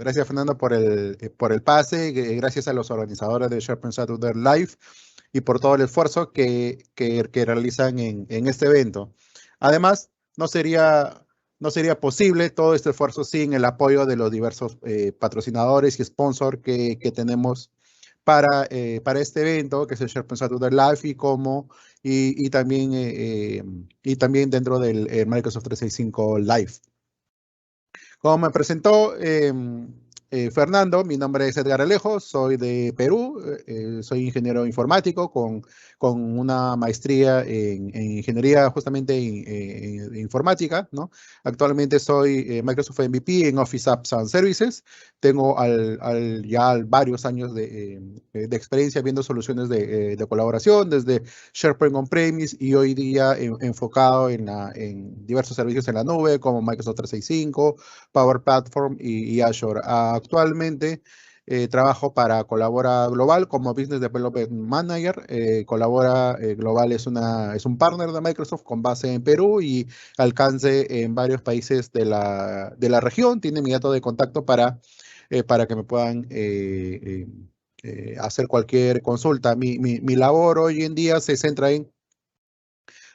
Gracias, Fernando, por el pase. Gracias a los organizadores de SharePoint Saturday Live y por todo el esfuerzo que realizan en este evento. Además, no sería posible todo este esfuerzo sin el apoyo de los diversos patrocinadores y sponsors que tenemos para este evento, que es el SharePoint Saturday Live, y también dentro del Microsoft 365 Live. Como me presentó Fernando, mi nombre es Edgar Alejo, soy de Perú, soy ingeniero informático con una maestría en ingeniería justamente en informática, ¿no? Actualmente soy Microsoft MVP en Office Apps and Services. Tengo ya varios años de experiencia viendo soluciones de colaboración desde SharePoint On-Premise y hoy día enfocado en diversos servicios en la nube como Microsoft 365, Power Platform y Azure. Actualmente trabajo para Colabora Global como Business Development Manager. Colabora Global es un partner de Microsoft con base en Perú y alcance en varios países de la región. Tiene mi dato de contacto para que me puedan hacer cualquier consulta. Mi labor hoy en día se centra en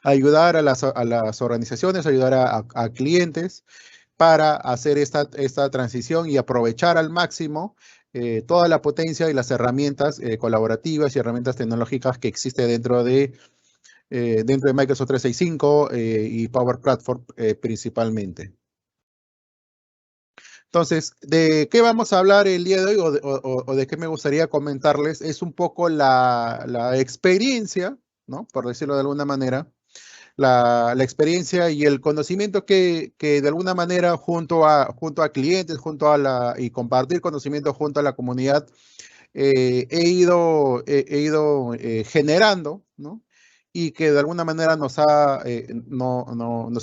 ayudar a las organizaciones, ayudar a clientes para hacer esta transición y aprovechar al máximo toda la potencia y las herramientas colaborativas y herramientas tecnológicas que existe dentro de Microsoft 365 y Power Platform principalmente. Entonces, ¿de qué vamos a hablar el día de hoy o de qué me gustaría comentarles? Es un poco la experiencia, ¿no? Por decirlo de alguna manera, la experiencia y el conocimiento que de alguna manera junto a clientes, y compartir conocimiento junto a la comunidad, he ido generando, ¿no? Y que de alguna manera nos ha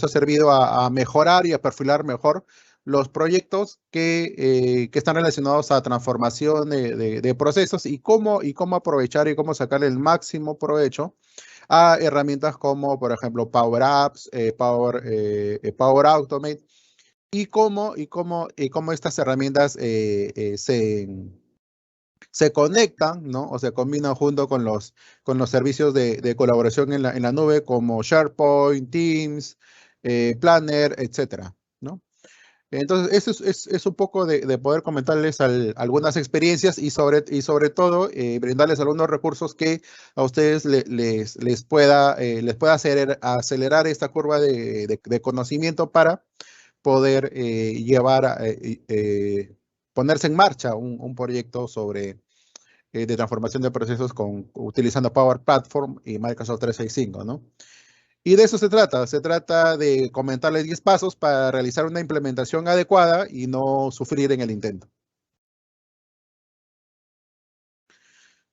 servido a mejorar y a perfilar mejor los proyectos que están relacionados a transformación de procesos y cómo aprovechar y cómo sacar el máximo provecho a herramientas como, por ejemplo, Power Apps, Power Automate, y cómo estas herramientas se conectan, ¿no? O se combinan junto con los servicios de colaboración en la nube como SharePoint, Teams, Planner, etcétera, ¿no? Entonces, eso es un poco de poder comentarles algunas experiencias y sobre todo brindarles algunos recursos que a ustedes les pueda acelerar esta curva de conocimiento para poder ponerse en marcha un proyecto de transformación de procesos utilizando Power Platform y Microsoft 365, ¿no? Y de eso se trata de comentarles 10 pasos para realizar una implementación adecuada y no sufrir en el intento.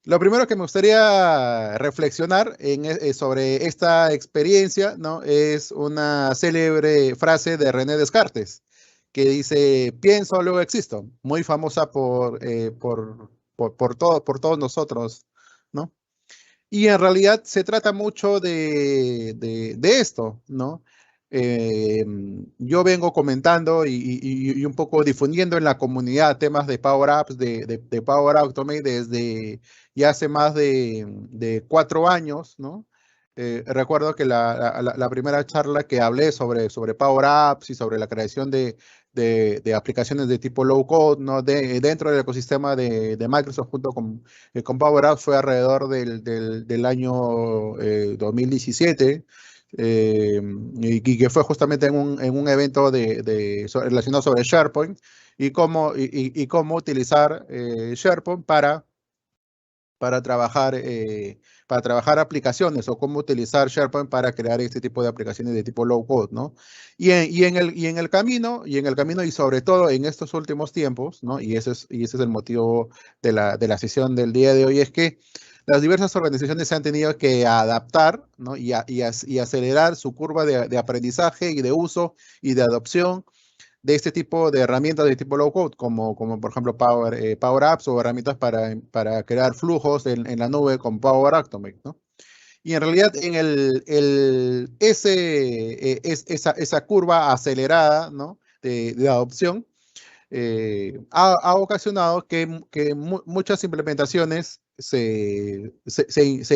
Lo primero que me gustaría reflexionar sobre esta experiencia, ¿no? Es una célebre frase de René Descartes, que dice, pienso, luego existo, muy famosa por todos nosotros, ¿no? Y en realidad se trata mucho de esto, ¿no? Yo vengo comentando y un poco difundiendo en la comunidad temas de Power Apps, de Power Automate desde ya hace más de 4 años, ¿no? Recuerdo que la primera charla que hablé sobre Power Apps y sobre la creación de aplicaciones de tipo low code, ¿no? Dentro del ecosistema de Microsoft junto con Power Apps fue alrededor del año 2017. Y que fue justamente en un evento relacionado sobre SharePoint y cómo utilizar SharePoint para trabajar, para trabajar aplicaciones o cómo utilizar SharePoint para crear este tipo de aplicaciones de tipo low code, ¿no? Y en el camino, y sobre todo en estos últimos tiempos, ¿no? Y ese es el motivo de la sesión del día de hoy, es que las diversas organizaciones se han tenido que adaptar, ¿no? Y acelerar su curva de aprendizaje y de uso y de adopción de este tipo de herramientas de tipo low code, como por ejemplo Power Apps o herramientas para crear flujos en la nube con Power Automate, ¿no? Y en realidad en esa curva acelerada, ¿no? de adopción ha ocasionado que muchas implementaciones se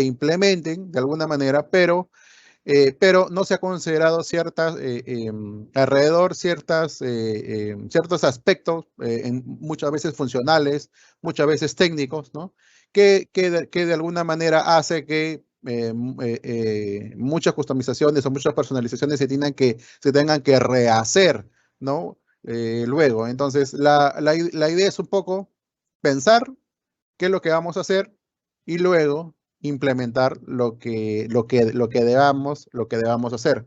implementen de alguna manera, pero no se ha considerado alrededor ciertos aspectos, muchas veces funcionales, muchas veces técnicos, ¿no? Que de alguna manera hace que muchas customizaciones o muchas personalizaciones se tengan que rehacer, ¿no? Luego, entonces, la idea es un poco pensar qué es lo que vamos a hacer y luego implementar lo que debamos hacer.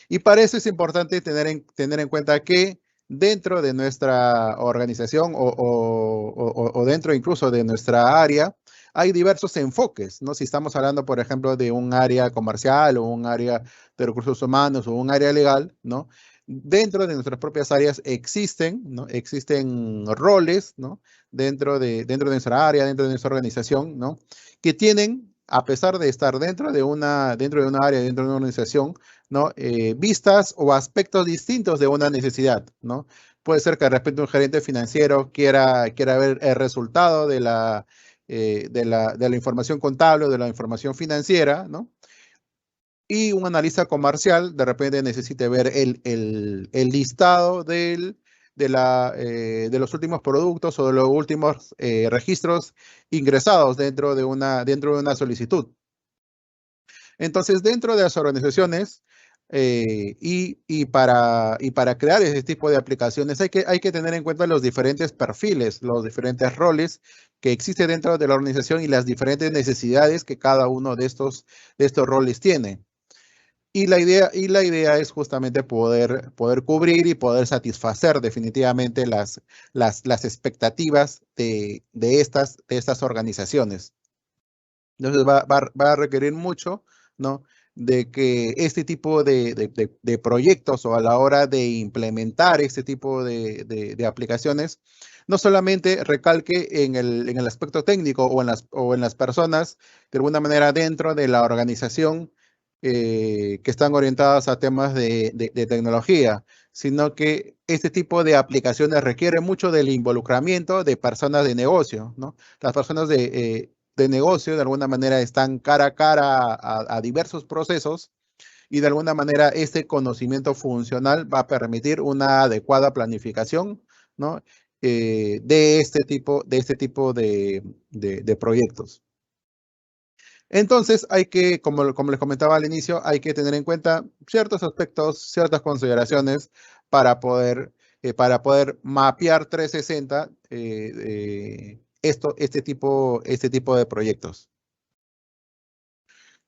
Y para eso es importante tener en cuenta que dentro de nuestra organización o dentro incluso de nuestra área, hay diversos enfoques, ¿no? Si estamos hablando, por ejemplo, de un área comercial o un área de recursos humanos o un área legal, ¿no? Dentro de nuestras propias áreas existen, ¿no? Existen roles, ¿no? Dentro de nuestra área, dentro de nuestra organización, ¿no? Que tienen, a pesar de estar dentro de una área, dentro de una organización, ¿no? Vistas o aspectos distintos de una necesidad, ¿no? Puede ser que de repente un gerente financiero quiera ver el resultado de la información contable o de la información financiera, ¿no? Y un analista comercial de repente necesite ver el listado de los últimos productos o de los últimos registros ingresados dentro de una solicitud. Entonces, dentro de las organizaciones y para crear ese tipo de aplicaciones hay que tener en cuenta los diferentes perfiles, los diferentes roles que existen dentro de la organización y las diferentes necesidades que cada uno de estos roles tiene. Y la idea es justamente poder cubrir y poder satisfacer definitivamente las expectativas de estas organizaciones. Entonces va a requerir mucho, ¿no? De que este tipo de proyectos o a la hora de implementar este tipo de aplicaciones, no solamente recalque en el aspecto técnico o en las personas, de alguna manera dentro de la organización que están orientadas a temas de tecnología, sino que este tipo de aplicaciones requiere mucho del involucramiento de personas de negocio, ¿no? Las personas de negocio de alguna manera están cara a cara a diversos procesos y de alguna manera este conocimiento funcional va a permitir una adecuada planificación, ¿no? de este tipo de proyectos. Entonces como les comentaba al inicio, hay que tener en cuenta ciertos aspectos, ciertas consideraciones para poder mapear 360 este tipo de proyectos.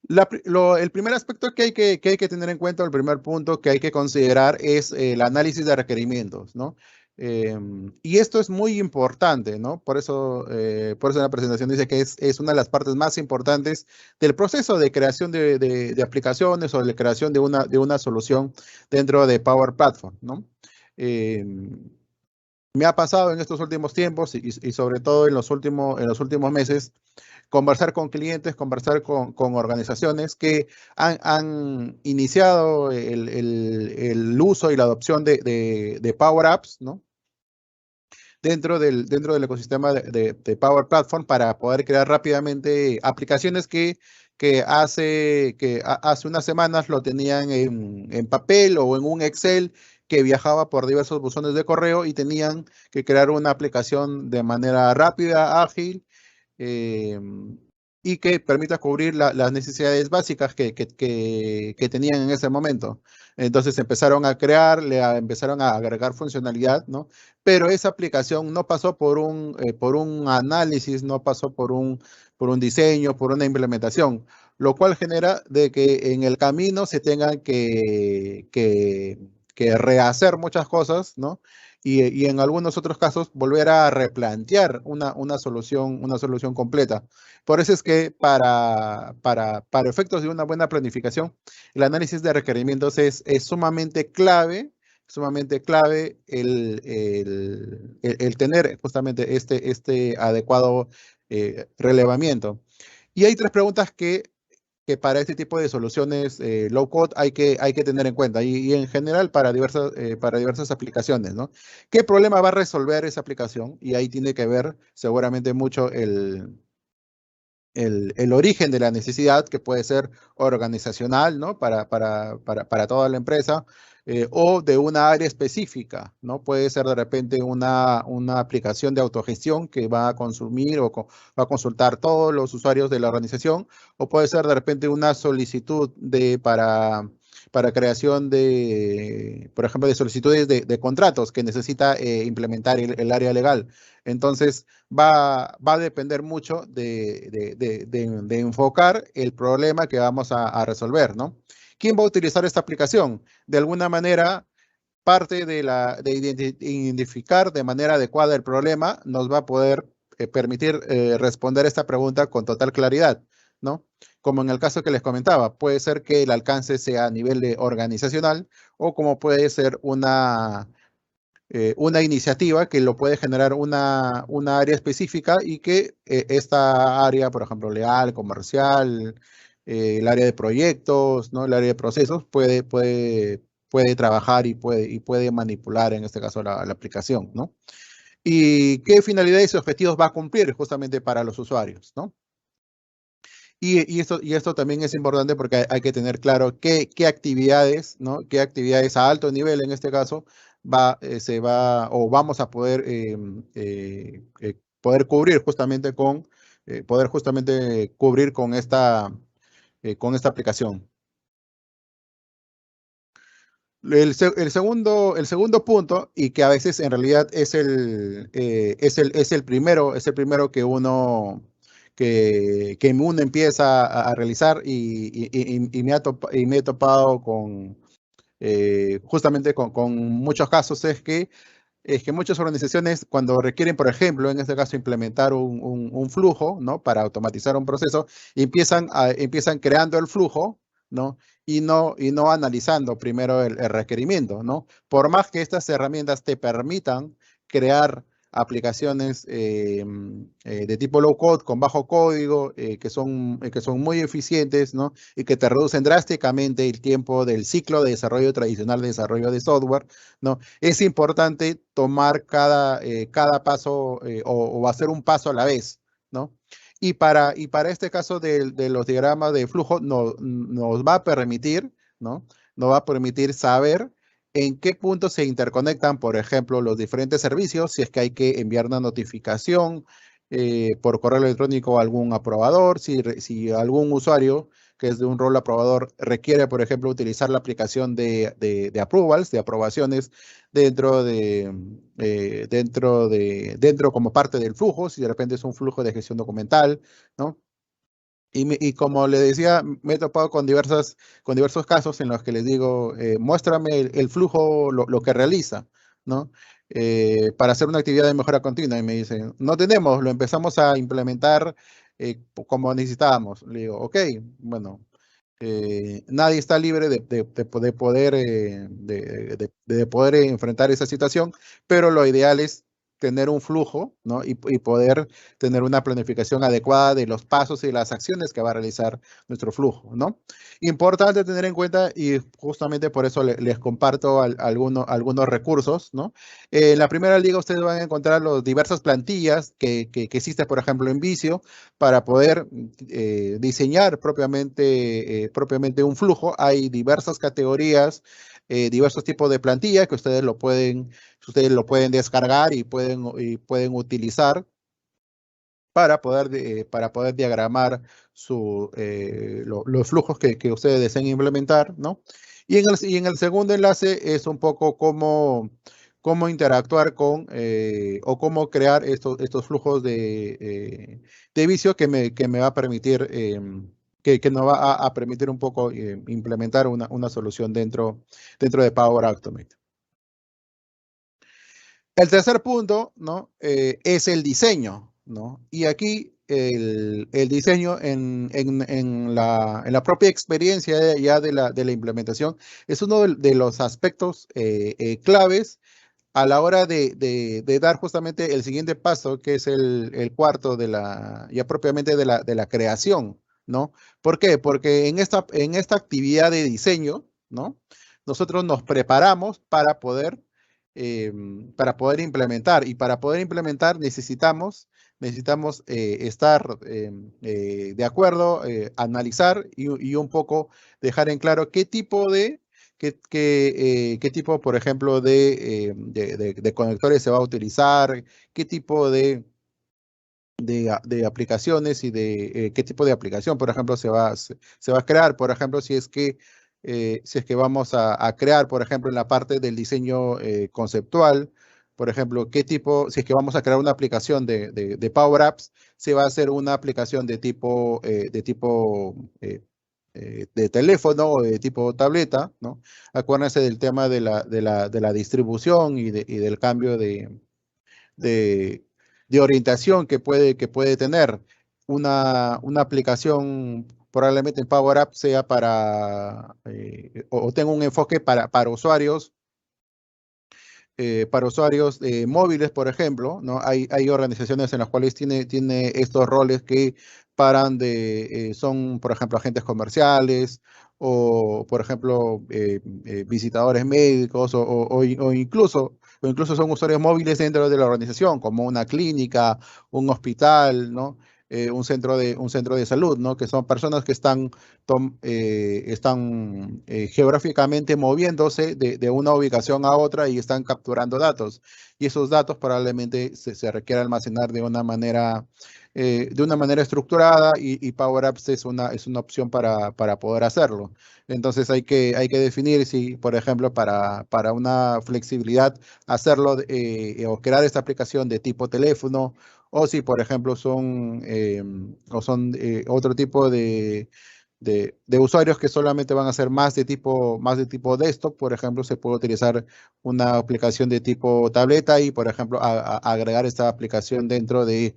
El primer aspecto que hay que tener en cuenta, el primer punto que hay que considerar es el análisis de requerimientos, ¿no? Y esto es muy importante, ¿no? Por eso en la presentación dice que es una de las partes más importantes del proceso de creación de aplicaciones o de creación de una solución dentro de Power Platform, ¿no? Me ha pasado en estos últimos tiempos y sobre todo en los últimos meses conversar con clientes, conversar con organizaciones que han iniciado el uso y la adopción de Power Apps, ¿no? Dentro del ecosistema de Power Platform para poder crear rápidamente aplicaciones que hace unas semanas lo tenían en papel o en un Excel que viajaba por diversos buzones de correo y tenían que crear una aplicación de manera rápida, ágil, eh, y que permita cubrir las necesidades básicas que tenían en ese momento. Entonces empezaron a agregar funcionalidad, ¿no? Pero esa aplicación no pasó por un análisis, no pasó por un diseño, por una implementación, lo cual genera de que en el camino se tengan que rehacer muchas cosas, ¿no? Y en algunos otros casos volver a replantear una solución completa. Por eso es que para efectos de una buena planificación, el análisis de requerimientos es sumamente clave el tener justamente este adecuado relevamiento. Y hay tres preguntas que que para este tipo de soluciones low code hay que tener en cuenta y en general para diversas aplicaciones, ¿no? ¿Qué problema va a resolver esa aplicación? Y ahí tiene que ver seguramente mucho el origen de la necesidad, que puede ser organizacional, ¿no? Para toda la empresa, o de una área específica, ¿no? Puede ser de repente una aplicación de autogestión que va a consumir va a consultar todos los usuarios de la organización, o puede ser de repente una solicitud para creación de, por ejemplo, de solicitudes de contratos que necesita implementar el área legal. Entonces, va a depender mucho de enfocar el problema que vamos a resolver, ¿no? ¿Quién va a utilizar esta aplicación? De alguna manera, parte de identificar de manera adecuada el problema nos va a poder permitir responder esta pregunta con total claridad, ¿no? Como en el caso que les comentaba, puede ser que el alcance sea a nivel organizacional o como puede ser una iniciativa que lo puede generar una área específica y que esta área, por ejemplo, legal, comercial, el área de proyectos, ¿no? El área de procesos puede trabajar y puede manipular, en este caso, la aplicación, ¿no? Y qué finalidades y objetivos va a cumplir justamente para los usuarios, ¿no? Y esto también es importante porque hay que tener claro qué actividades, ¿no? Qué actividades a alto nivel, en este caso, o vamos a poder cubrir justamente con esta aplicación. El segundo punto, y que a veces en realidad es el primero que uno empieza a realizar y me he topado justamente con muchos casos, es que muchas organizaciones cuando requieren, por ejemplo, en este caso, implementar un flujo, ¿no? Para automatizar un proceso, empiezan creando el flujo, ¿no? Y no analizando primero el requerimiento, ¿no? Por más que estas herramientas te permitan crear aplicaciones de tipo low code, con bajo código, que son muy eficientes, ¿no? Y que te reducen drásticamente el tiempo del ciclo de desarrollo tradicional de desarrollo de software, ¿no? Es importante tomar cada paso o hacer un paso a la vez, ¿no? Y para este caso de los diagramas de flujo nos va a permitir, ¿no? Nos va a permitir saber en qué punto se interconectan, por ejemplo, los diferentes servicios, si es que hay que enviar una notificación por correo electrónico a algún aprobador, si algún usuario que es de un rol aprobador requiere, por ejemplo, utilizar la aplicación de approvals, de aprobaciones dentro como parte del flujo, si de repente es un flujo de gestión documental, ¿no? Y como le decía, me he topado con diversos casos en los que les digo, muéstrame el flujo, lo que realiza, ¿no? Para hacer una actividad de mejora continua. Y me dicen, no tenemos, lo empezamos a implementar como necesitábamos. Le digo, ok, bueno, nadie está libre de poder enfrentar esa situación, pero lo ideal es tener un flujo, ¿no? Y poder tener una planificación adecuada de los pasos y las acciones que va a realizar nuestro flujo, ¿no? Importante tener en cuenta y justamente por eso les comparto algunos recursos, ¿no? En la primera liga ustedes van a encontrar las diversas plantillas que existen, por ejemplo, en Visio, para poder diseñar propiamente un flujo. Hay diversas categorías, diversos tipos de plantilla que ustedes lo pueden descargar y pueden utilizar para poder diagramar los flujos que ustedes deseen implementar, ¿no? Y en el segundo enlace es un poco cómo interactuar o cómo crear estos flujos de vicio que me va a permitir, que nos va a permitir un poco implementar una solución dentro de Power Automate. El tercer punto, ¿no? Es el diseño, ¿no? Y aquí el diseño en la propia experiencia ya de la implementación es uno de los aspectos claves a la hora de dar justamente el siguiente paso, que es el cuarto ya propiamente de la creación, ¿no? ¿Por qué? Porque en esta actividad de diseño, ¿no? Nosotros nos preparamos para poder implementar, y para poder implementar necesitamos estar de acuerdo, analizar y un poco dejar en claro qué tipo qué tipo, por ejemplo, de conectores se va a utilizar, qué tipo de aplicaciones y de qué tipo de aplicación, por ejemplo, se va a crear. Por ejemplo, si es que vamos a crear, por ejemplo, en la parte del diseño conceptual, por ejemplo, si es que vamos a crear una aplicación de Power Apps, se va a hacer una aplicación de tipo de teléfono o de tipo tableta, ¿no? Acuérdense del tema de la distribución y del cambio de, de orientación que puede tener una aplicación, probablemente en Power App sea o tenga un enfoque para usuarios móviles, por ejemplo, ¿no? Hay organizaciones en las cuales tiene estos roles que son, por ejemplo, agentes comerciales o, por ejemplo, visitadores médicos o incluso son usuarios móviles dentro de la organización, como una clínica, un hospital, ¿no? Un centro de salud, ¿no? Que son personas que están geográficamente moviéndose de una ubicación a otra y están capturando datos. Y esos datos probablemente se requiere almacenar de una manera estructurada y Power Apps es una opción para poder hacerlo. Entonces hay que definir si, por ejemplo, para una flexibilidad, hacerlo o crear esta aplicación de tipo teléfono, o si, por ejemplo, son otro tipo de usuarios que solamente van a ser más de tipo desktop. Por ejemplo, se puede utilizar una aplicación de tipo tableta y, por ejemplo, agregar esta aplicación dentro de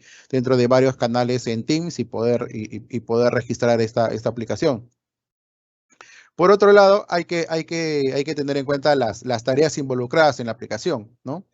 varios canales en Teams y poder registrar esta aplicación. Por otro lado, hay que tener en cuenta las tareas involucradas en la aplicación, ¿no?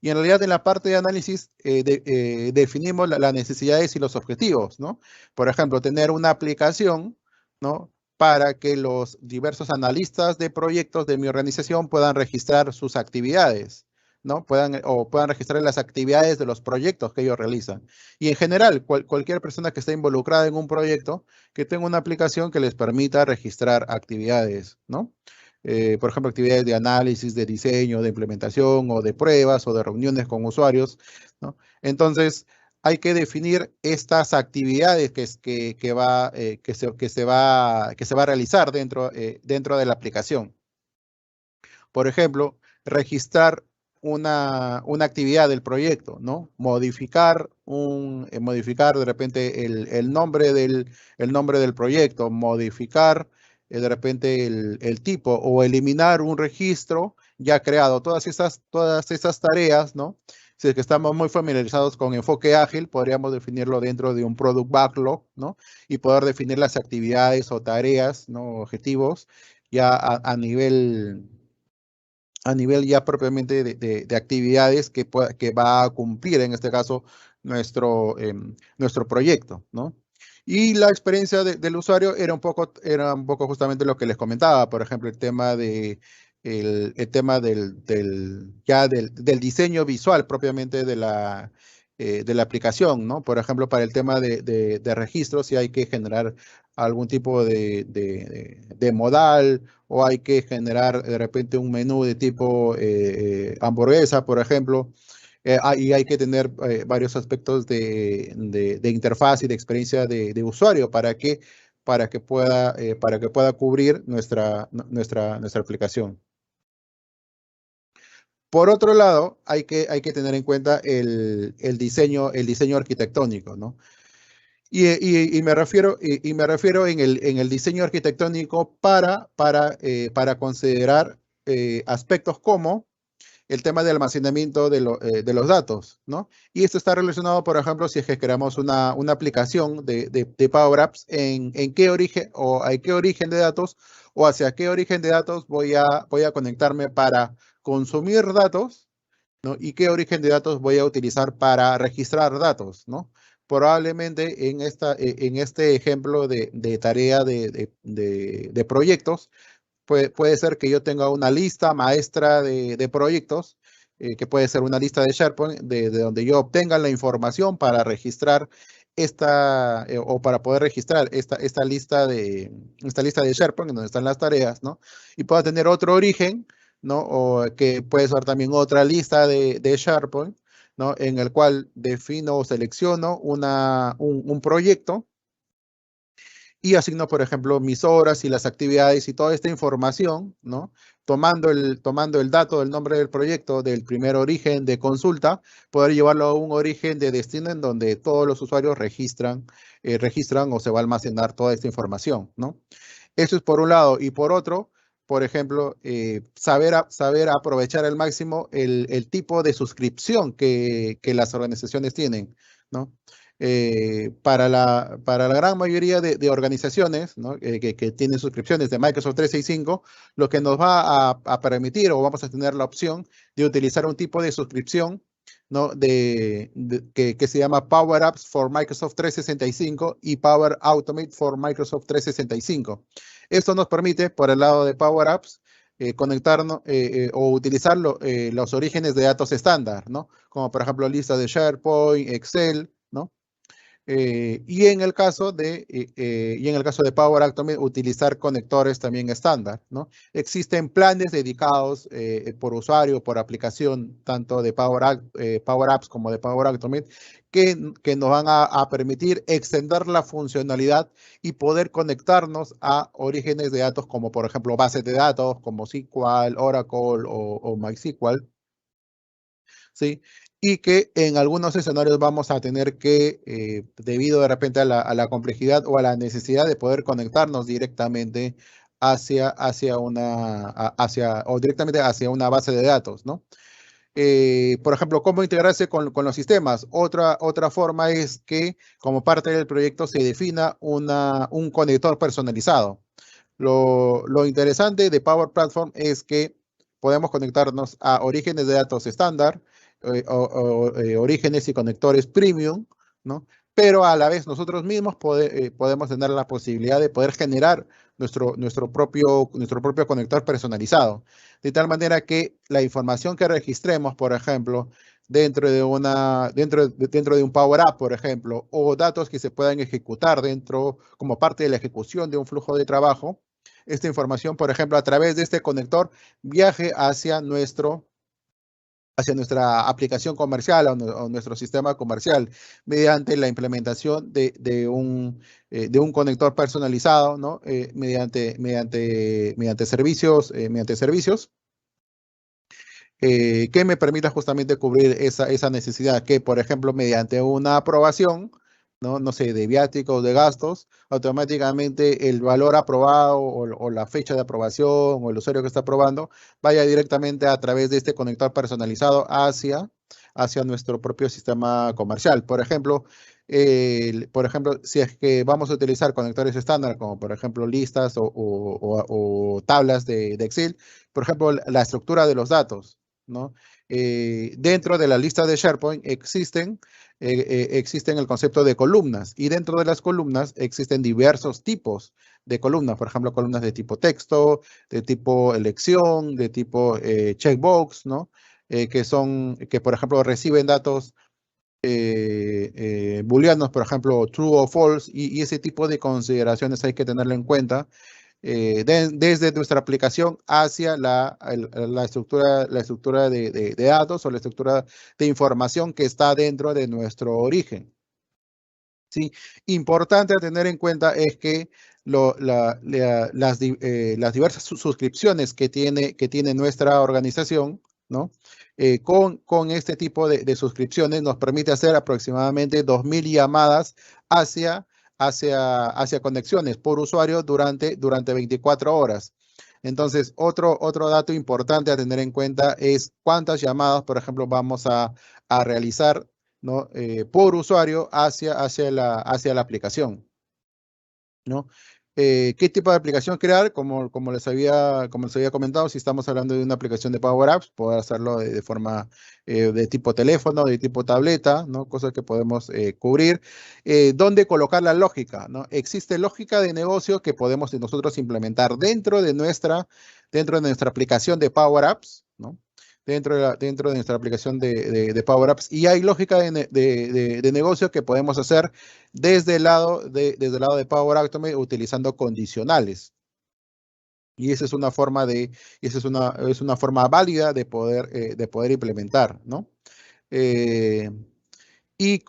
Y en realidad en la parte de análisis definimos las necesidades y los objetivos, ¿no? Por ejemplo, tener una aplicación, ¿no? Para que los diversos analistas de proyectos de mi organización puedan registrar sus actividades, ¿no? Puedan registrar las actividades de los proyectos que ellos realizan. Y en general, cualquier persona que esté involucrada en un proyecto, que tenga una aplicación que les permita registrar actividades, ¿no? Por ejemplo, actividades de análisis, de diseño, de implementación o de pruebas o de reuniones con usuarios, ¿no? Entonces, hay que definir estas actividades que se va a realizar dentro de la aplicación. Por ejemplo, registrar una actividad del proyecto, ¿no? Modificar de repente el nombre del proyecto, modificar de repente el tipo o eliminar un registro ya creado. Todas estas tareas, ¿no? Si es que estamos muy familiarizados con enfoque ágil, podríamos definirlo dentro de un product backlog, ¿no? Y poder definir las actividades o tareas, ¿no? Objetivos ya a nivel ya propiamente de actividades que va a cumplir, en este caso, nuestro proyecto, ¿no? Y la experiencia del usuario era un poco justamente lo que les comentaba. Por ejemplo, el tema del diseño visual propiamente de la aplicación, ¿no? Por ejemplo, para el tema de registros, si hay que generar algún tipo de modal, o hay que generar de repente un menú de tipo hamburguesa, por ejemplo. Y hay que tener varios aspectos de interfaz y de experiencia de usuario para que pueda cubrir nuestra aplicación. Por otro lado, hay que tener en cuenta el diseño arquitectónico, ¿no? Y me refiero en el diseño arquitectónico para considerar aspectos como el tema de almacenamiento de los datos, ¿no? Y esto está relacionado, por ejemplo, si es que creamos una aplicación de Power Apps, en qué origen o a qué origen de datos o hacia qué origen de datos voy a conectarme para consumir datos, ¿no? Y qué origen de datos voy a utilizar para registrar datos, ¿no? probablemente en este ejemplo de tarea de proyectos, puede ser que yo tenga una lista maestra de proyectos, que puede ser una lista de SharePoint, de donde yo obtenga la información para registrar o para poder registrar esta lista de SharePoint, en donde están las tareas, ¿no? Y pueda tener otro origen, ¿no? O que puede ser también otra lista de SharePoint, ¿no? En el cual defino o selecciono un proyecto y asigno, por ejemplo, mis horas y las actividades y toda esta información, ¿no? Tomando el dato del nombre del proyecto, del primer origen de consulta, poder llevarlo a un origen de destino en donde todos los usuarios registran o se va a almacenar toda esta información, ¿no? Eso es por un lado. Y por otro, por ejemplo, saber aprovechar al máximo el tipo de suscripción que las organizaciones tienen, ¿no? Para la gran mayoría de organizaciones, ¿no? Que tienen suscripciones de Microsoft 365, lo que nos va a permitir o vamos a tener la opción de utilizar un tipo de suscripción, ¿no? Que se llama Power Apps for Microsoft 365 y Power Automate for Microsoft 365. Esto nos permite, por el lado de Power Apps, conectarnos o utilizar los orígenes de datos estándar, ¿no? Como por ejemplo listas de SharePoint, Excel, ¿no? Y en el caso de Power Automate, utilizar conectores también estándar, ¿no? Existen planes dedicados por usuario, por aplicación, tanto de Power Apps como de Power Automate, que nos van a permitir extender la funcionalidad y poder conectarnos a orígenes de datos como, por ejemplo, bases de datos como SQL, Oracle o MySQL, ¿sí? Y que en algunos escenarios vamos a tener que, debido de repente a la complejidad o a la necesidad de poder conectarnos directamente o directamente hacia una base de datos, ¿no? Por ejemplo, cómo integrarse con los sistemas. Otra forma es que como parte del proyecto se defina un conector personalizado. Lo interesante de Power Platform es que podemos conectarnos a orígenes de datos estándar, orígenes y conectores premium, ¿no? Pero a la vez nosotros mismos podemos tener la posibilidad de poder generar nuestro propio conector personalizado. De tal manera que la información que registremos, por ejemplo, dentro de un Power App, por ejemplo, o datos que se puedan ejecutar como parte de la ejecución de un flujo de trabajo, esta información, por ejemplo, a través de este conector, viaje hacia nuestra aplicación comercial o nuestro sistema comercial mediante la implementación de un conector personalizado, ¿no? Mediante servicios que me permita justamente cubrir esa necesidad que, por ejemplo, mediante una aprobación, no sé, de viáticos, de gastos, automáticamente el valor aprobado o la fecha de aprobación o el usuario que está aprobando vaya directamente a través de este conector personalizado hacia nuestro propio sistema comercial. Si es que vamos a utilizar conectores estándar, como por ejemplo listas o tablas de Excel, por ejemplo, la estructura de los datos, ¿no? Dentro de la lista de SharePoint existen el concepto de columnas y dentro de las columnas existen diversos tipos de columnas, por ejemplo, columnas de tipo texto, de tipo elección, de tipo checkbox, ¿no? Que por ejemplo reciben datos booleanos, por ejemplo, true o false, y ese tipo de consideraciones hay que tenerlo en cuenta desde nuestra aplicación hacia la estructura de datos o la estructura de información que está dentro de nuestro origen. ¿Sí? Importante a tener en cuenta es que las diversas suscripciones que tiene nuestra organización, ¿no? Con este tipo de suscripciones nos permite hacer aproximadamente 2.000 llamadas hacia conexiones por usuario durante 24 horas. Entonces, otro dato importante a tener en cuenta es cuántas llamadas, por ejemplo, vamos a realizar, ¿no? Por usuario hacia la aplicación, ¿no? ¿Qué tipo de aplicación crear? Como les había comentado, si estamos hablando de una aplicación de Power Apps, poder hacerlo de forma de tipo teléfono, de tipo tableta, ¿no? Cosas que podemos cubrir. ¿Dónde colocar la lógica? ¿No? Existe lógica de negocio que podemos nosotros implementar dentro de nuestra aplicación de Power Apps, ¿no? Dentro de nuestra aplicación de Power Apps. Y hay lógica de negocio que podemos hacer desde el lado de Power Automate utilizando condicionales. Y esa es una forma es una forma válida de poder implementar, ¿no? Eh, y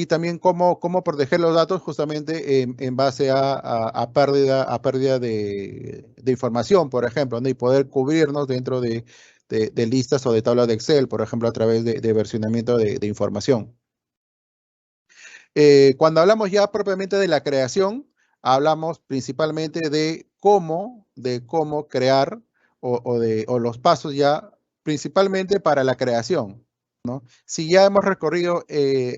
también cómo proteger los datos justamente en base a pérdida de información, por ejemplo, ¿no? Y poder cubrirnos dentro de listas o de tablas de Excel, por ejemplo, a través de versionamiento de información. Cuando hablamos ya propiamente de la creación, hablamos principalmente de cómo crear o los pasos ya principalmente para la creación, ¿no? Si ya hemos recorrido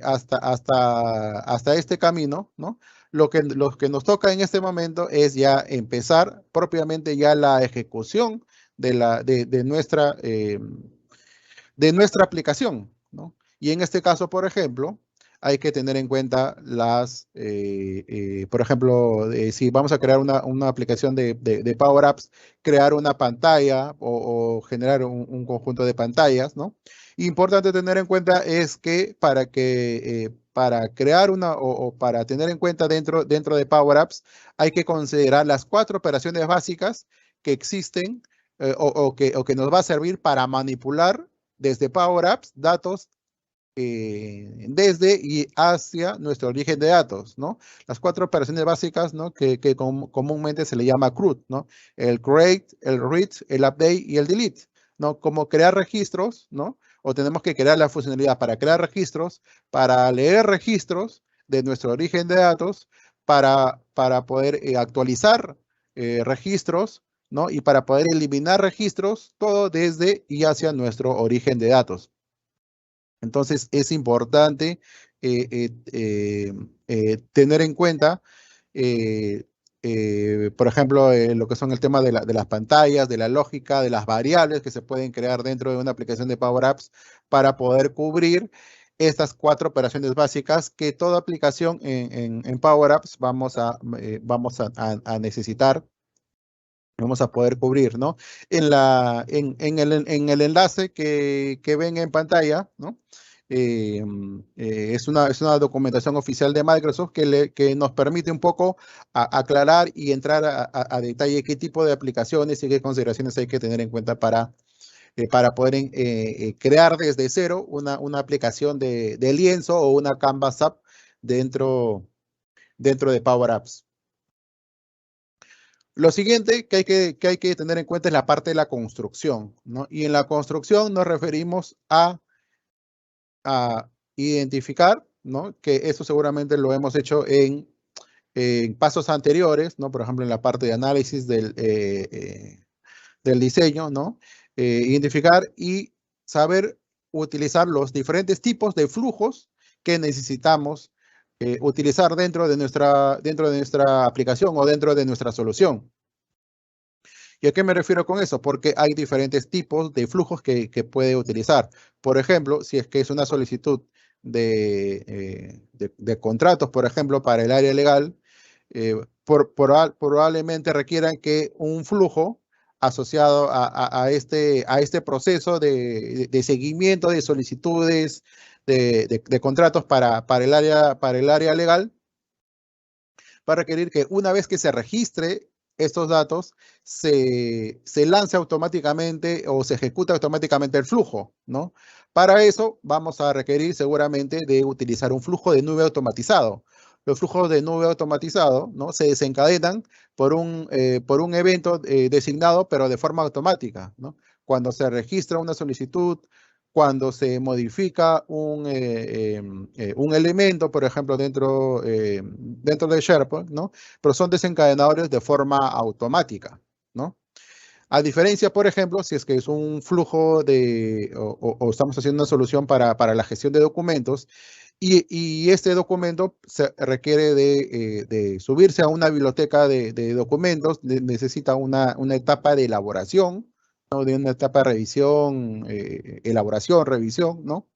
hasta este camino, ¿no? Lo que nos toca en este momento es ya empezar propiamente ya la ejecución de nuestra aplicación, ¿no? Y en este caso, por ejemplo, hay que tener en cuenta por ejemplo, si vamos a crear una aplicación de Power Apps, crear una pantalla o generar un conjunto de pantallas, ¿no? Importante tener en cuenta es que para crear o para tener en cuenta dentro de Power Apps, hay que considerar las 4 operaciones básicas que existen o que nos va a servir para manipular desde Power Apps datos desde y hacia nuestro origen de datos, ¿no? Las 4 operaciones básicas, ¿no? que comúnmente se le llama CRUD, ¿no? El create, el read, el update y el delete, ¿no? Como crear registros, ¿no? O tenemos que crear la funcionalidad para crear registros, para leer registros de nuestro origen de datos, para poder actualizar registros, ¿no? Y para poder eliminar registros, todo desde y hacia nuestro origen de datos. Entonces es importante tener en cuenta, por ejemplo, lo que son el tema de las pantallas, de la lógica, de las variables que se pueden crear dentro de una aplicación de Power Apps para poder cubrir estas 4 operaciones básicas que toda aplicación en Power Apps vamos a necesitar. Vamos a poder cubrir, ¿no? En el enlace que ven en pantalla, ¿no? Es una documentación oficial de Microsoft que nos permite un poco aclarar y entrar a detalle qué tipo de aplicaciones y qué consideraciones hay que tener en cuenta para poder crear desde cero una aplicación de lienzo o una Canvas app dentro de Power Apps. Lo siguiente que hay que tener en cuenta es la parte de la construcción, ¿no? Y en la construcción nos referimos a identificar, ¿no? Que eso seguramente lo hemos hecho en pasos anteriores, ¿no? Por ejemplo, en la parte de análisis del diseño, ¿no? Identificar y saber utilizar los diferentes tipos de flujos que necesitamos utilizar dentro de nuestra aplicación o dentro de nuestra solución. ¿Y a qué me refiero con eso? Porque hay diferentes tipos de flujos que puede utilizar. Por ejemplo, si es que es una solicitud de contratos, por ejemplo, para el área legal, probablemente requieran que un flujo asociado a este proceso de seguimiento de solicitudes de contratos para el área legal va a requerir que una vez que se registre estos datos, se lance automáticamente o se ejecuta automáticamente el flujo, ¿no? Para eso vamos a requerir seguramente de utilizar un flujo de nube automatizado. Los flujos de nube automatizado, ¿no? Se desencadenan por un evento designado, pero de forma automática, ¿no? Cuando se registra una solicitud, cuando se modifica un elemento, por ejemplo, dentro de SharePoint, ¿no? Pero son desencadenadores de forma automática, ¿no? A diferencia, por ejemplo, si es que es un flujo o estamos haciendo una solución para la gestión de documentos Y este documento se requiere de subirse a una biblioteca de documentos, necesita una etapa de elaboración, ¿no? De una etapa de revisión, elaboración, revisión, ¿no?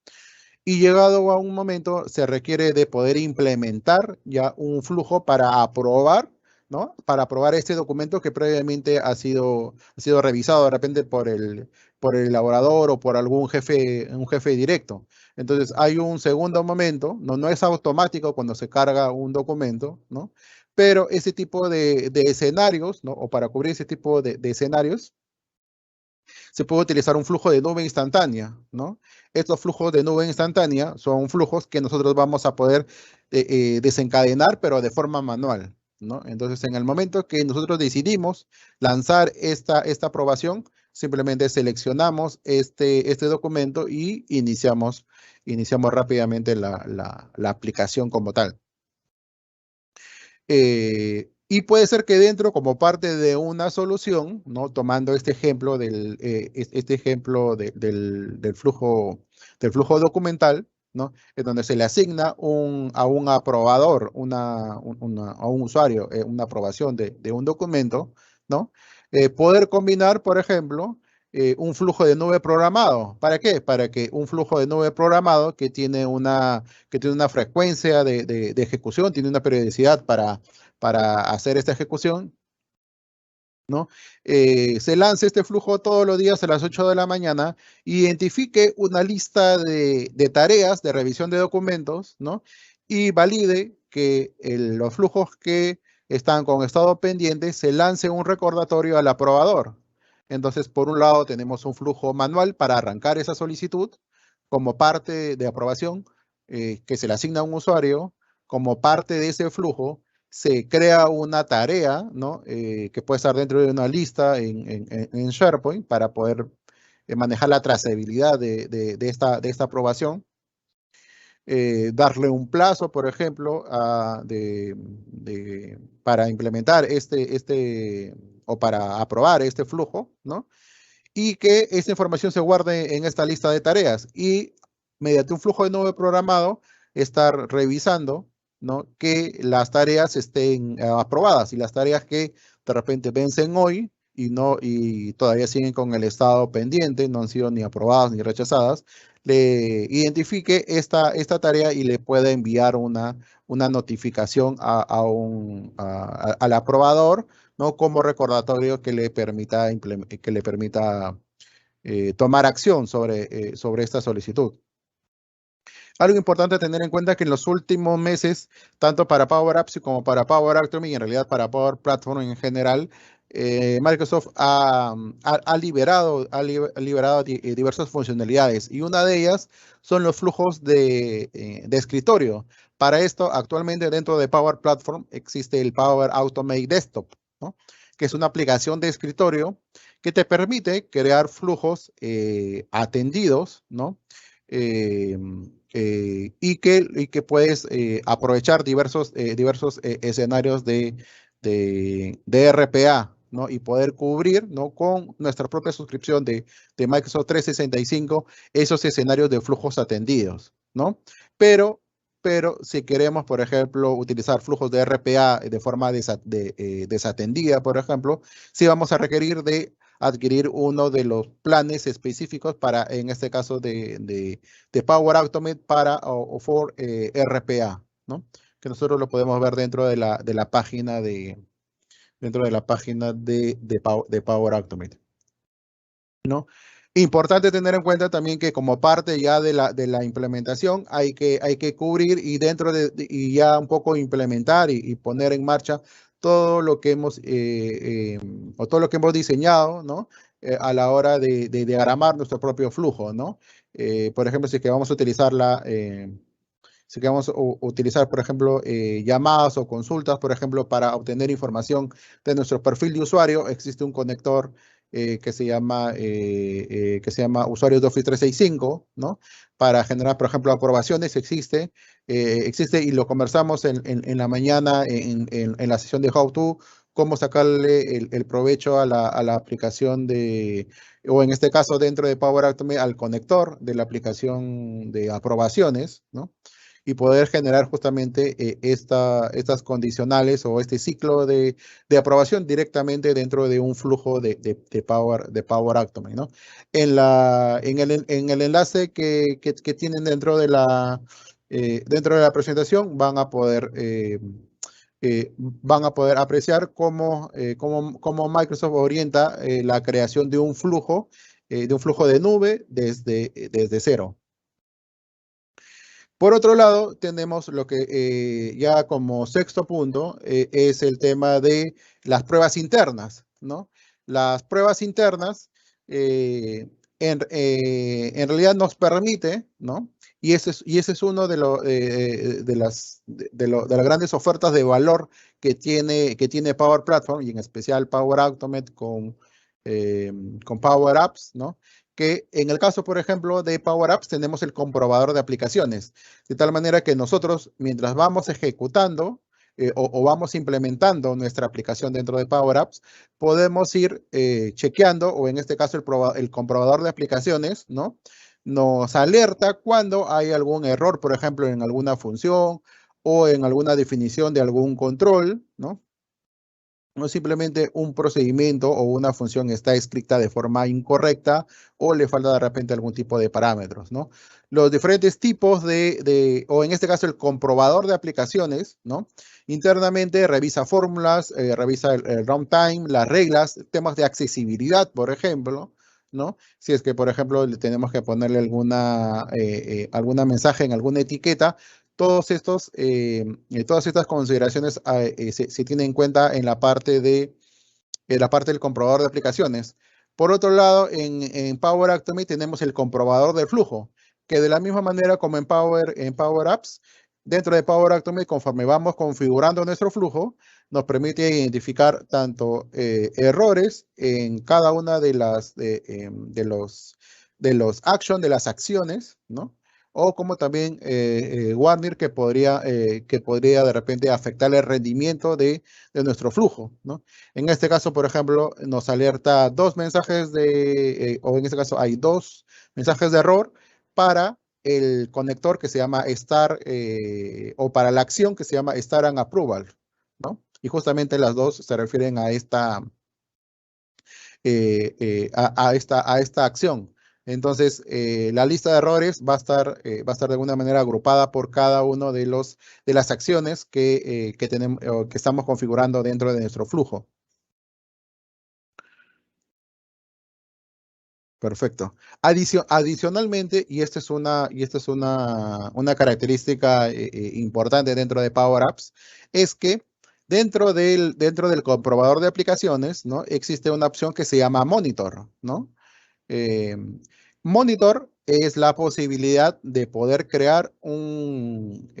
Y llegado a un momento se requiere de poder implementar ya un flujo para aprobar, ¿no? Para aprobar este documento que previamente ha sido revisado de repente por el elaborador o por un jefe directo. Entonces hay un segundo momento, no es automático cuando se carga un documento, ¿no? Pero ese tipo de escenarios, ¿no? O para cubrir ese tipo de escenarios, se puede utilizar un flujo de nube instantánea, ¿no? Estos flujos de nube instantánea son flujos que nosotros vamos a poder desencadenar, pero de forma manual, ¿no? Entonces, en el momento que nosotros decidimos lanzar esta aprobación, simplemente seleccionamos este documento y iniciamos rápidamente la aplicación como tal. Y puede ser que dentro, como parte de una solución, ¿no? Tomando este ejemplo del flujo documental, ¿no? En donde se le asigna a un aprobador, a un usuario, una aprobación de un documento, ¿no? Poder combinar, por ejemplo, un flujo de nube programado. ¿Para qué? Para que un flujo de nube programado que tiene una frecuencia de ejecución, tiene una periodicidad para hacer esta ejecución, ¿no? Se lance este flujo todos los días a las 8 de la mañana, identifique una lista de tareas de revisión de documentos, ¿no? Y valide que los flujos que están con estado pendiente se lance un recordatorio al aprobador. Entonces, por un lado, tenemos un flujo manual para arrancar esa solicitud como parte de aprobación que se le asigna a un usuario. Como parte de ese flujo, se crea una tarea, ¿no? Que puede estar dentro de una lista en SharePoint para poder manejar la trazabilidad de esta aprobación. Darle un plazo, por ejemplo, para implementar o para aprobar este flujo, ¿no? Y que esta información se guarde en esta lista de tareas y mediante un flujo de nube programado estar revisando, ¿no? Que las tareas estén aprobadas y las tareas que de repente vencen hoy y todavía siguen con el estado pendiente, no han sido ni aprobadas ni rechazadas, le identifique esta tarea y le pueda enviar una notificación al aprobador, ¿no? Como recordatorio que le permita tomar acción sobre esta solicitud. Algo importante a tener en cuenta que en los últimos meses, tanto para Power Apps como para Power Automate y en realidad para Power Platform en general, Microsoft ha liberado diversas funcionalidades y una de ellas son los flujos de escritorio. Para esto, actualmente dentro de Power Platform existe el Power Automate Desktop, ¿no? Que es una aplicación de escritorio que te permite crear flujos atendidos, ¿no? Eh, y que puedes aprovechar diversos escenarios de RPA, ¿no? Y poder cubrir, ¿no? Con nuestra propia suscripción de Microsoft 365 esos escenarios de flujos atendidos, ¿no? Pero, pero si queremos, por ejemplo, utilizar flujos de RPA de forma desatendida, por ejemplo, sí vamos a requerir de adquirir uno de los planes específicos para, en este caso, de Power Automate o for RPA, ¿no? Que nosotros lo podemos ver dentro de la página de Power Automate, ¿no? Importante tener en cuenta también que como parte ya de la implementación hay que cubrir y ya un poco implementar y poner en marcha todo lo que o todo lo que hemos diseñado, ¿no? A la hora de diagramar nuestro propio flujo, ¿no? Por ejemplo, si que vamos a utilizar, por ejemplo, llamadas o consultas, por ejemplo, para obtener información de nuestro perfil de usuario, existe un conector que se llama usuarios de Office 365, ¿no? Para generar, por ejemplo, aprobaciones, existe y lo conversamos en la mañana en la sesión de How To, cómo sacarle el provecho a la aplicación o en este caso dentro de Power Automate, al conector de la aplicación de aprobaciones, ¿no? y poder generar justamente estas condicionales o este ciclo de aprobación directamente dentro de un flujo de Power Automate, ¿no? En el enlace que tienen dentro de la presentación van a poder apreciar cómo Microsoft orienta la creación de un flujo de nube desde cero. Por otro lado, tenemos lo que ya como sexto punto es el tema de las pruebas internas, ¿no? Las pruebas internas en realidad nos permite, ¿no? Y ese es uno de las grandes ofertas de valor que tiene Power Platform y en especial Power Automate con Power Apps, ¿no? Que en el caso, por ejemplo, de Power Apps tenemos el comprobador de aplicaciones, de tal manera que nosotros, mientras vamos ejecutando o vamos implementando nuestra aplicación dentro de Power Apps, podemos ir chequeando, o en este caso el comprobador de aplicaciones, ¿no? Nos alerta cuando hay algún error, por ejemplo, en alguna función o en alguna definición de algún control, ¿no? No simplemente un procedimiento o una función está escrita de forma incorrecta o le falta de repente algún tipo de parámetros, ¿no? Los diferentes tipos o en este caso el comprobador de aplicaciones, ¿no? Internamente revisa fórmulas, revisa el runtime, las reglas, temas de accesibilidad, por ejemplo, ¿no? Si es que, por ejemplo, le tenemos que ponerle alguna mensaje en alguna etiqueta, todas estas consideraciones se tienen en cuenta en la parte del comprobador de aplicaciones. Por otro lado, en Power Automate tenemos el comprobador del flujo, que de la misma manera como en Power Apps, dentro de Power Automate, conforme vamos configurando nuestro flujo, nos permite identificar tanto errores en cada una de los de las acciones, ¿no? O como también warning que podría de repente afectar el rendimiento de nuestro flujo, ¿no? En este caso, por ejemplo, nos alerta dos mensajes o en este caso hay dos mensajes de error para el conector que se llama Start, o para la acción que se llama Start and Approval, ¿no? Y justamente las dos se refieren a esta acción. Entonces, la lista de errores va a estar de alguna manera agrupada por cada uno de las acciones que tenemos, que estamos configurando dentro de nuestro flujo. Perfecto. Adicionalmente, y esta es una característica importante dentro de Power Apps, es que dentro del comprobador de aplicaciones, ¿no? Existe una opción que se llama Monitor, ¿no? Eh, Monitor es la posibilidad de poder crear un